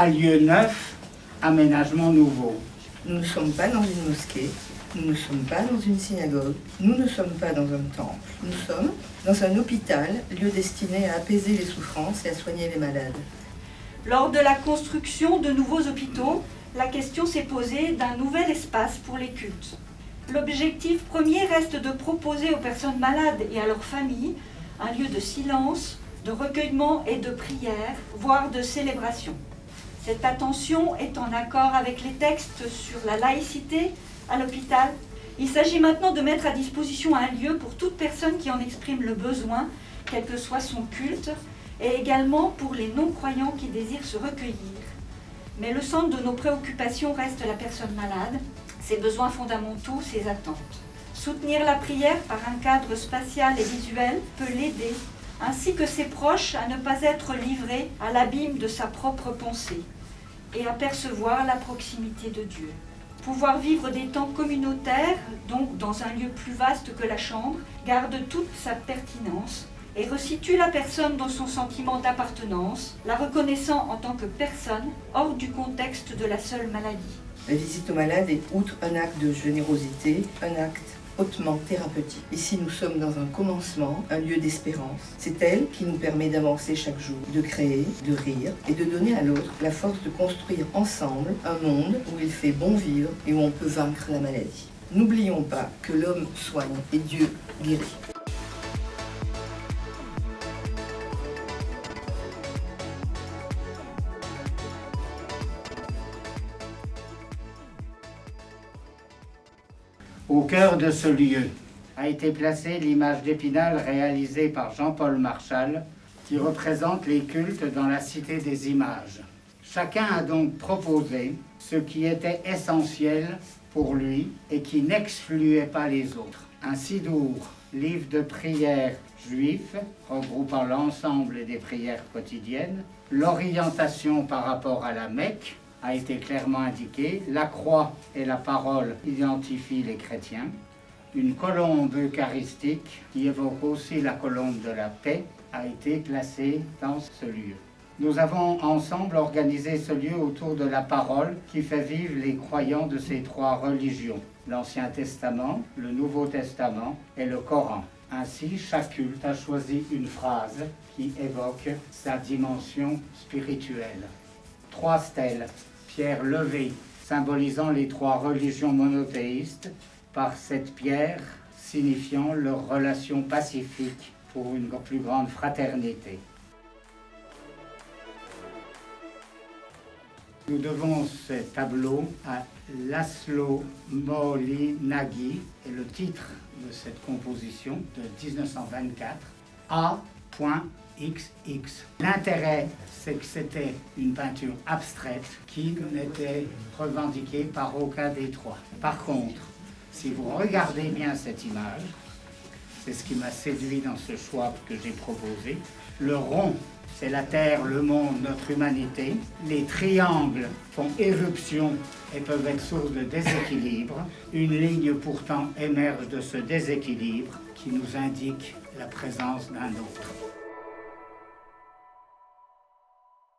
à lieu neuf, aménagement nouveau. Nous ne sommes pas dans une mosquée, nous ne sommes pas dans une synagogue, nous ne sommes pas dans un temple. Nous sommes dans un hôpital, lieu destiné à apaiser les souffrances et à soigner les malades. Lors de la construction de nouveaux hôpitaux, la question s'est posée d'un nouvel espace pour les cultes. L'objectif premier reste de proposer aux personnes malades et à leurs familles un lieu de silence, de recueillement et de prière, voire de célébration. Cette attention est en accord avec les textes sur la laïcité à l'hôpital. Il s'agit maintenant de mettre à disposition un lieu pour toute personne qui en exprime le besoin, quel que soit son culte, et également pour les non-croyants qui désirent se recueillir. Mais le centre de nos préoccupations reste la personne malade, ses besoins fondamentaux, ses attentes. Soutenir la prière par un cadre spatial et visuel peut l'aider, ainsi que ses proches, à ne pas être livrés à l'abîme de sa propre pensée et à percevoir la proximité de Dieu. Pouvoir vivre des temps communautaires, donc dans un lieu plus vaste que la chambre, garde toute sa pertinence et resitue la personne dans son sentiment d'appartenance, la reconnaissant en tant que personne hors du contexte de la seule maladie. La visite aux malades est, outre un acte de générosité, un acte hautement thérapeutique. Ici, nous sommes dans un commencement, un lieu d'espérance. C'est elle qui nous permet d'avancer chaque jour, de créer, de rire et de donner à l'autre la force de construire ensemble un monde où il fait bon vivre et où on peut vaincre la maladie. N'oublions pas que l'homme soigne et Dieu guérit. Au cœur de ce lieu a été placée l'image d'Épinal réalisée par Jean-Paul Marchal qui représente les cultes dans la Cité des Images. Chacun a donc proposé ce qui était essentiel pour lui et qui n'excluait pas les autres. Un sidour, livre de prières juif regroupant l'ensemble des prières quotidiennes, l'orientation par rapport à la Mecque, a été clairement indiqué. La croix et la parole identifient les chrétiens. Une colombe eucharistique, qui évoque aussi la colombe de la paix, a été placée dans ce lieu. Nous avons ensemble organisé ce lieu autour de la parole qui fait vivre les croyants de ces trois religions, l'Ancien Testament, le Nouveau Testament et le Coran. Ainsi, chaque culte a choisi une phrase qui évoque sa dimension spirituelle. 3 stèles, pierre levée, symbolisant les 3 religions monothéistes, par cette pierre signifiant leur relation pacifique pour une plus grande fraternité. Nous devons ce tableau à Laszlo Molinaghi et le titre de cette composition de 1924, A.XX. L'intérêt, c'est que c'était une peinture abstraite qui n'était revendiquée par aucun des 3. Par contre, si vous regardez bien cette image, c'est ce qui m'a séduit dans ce choix que j'ai proposé. Le rond, c'est la Terre, le monde, notre humanité. Les triangles font éruption et peuvent être source de déséquilibre. Une ligne pourtant émerge de ce déséquilibre qui nous indique la présence d'un autre.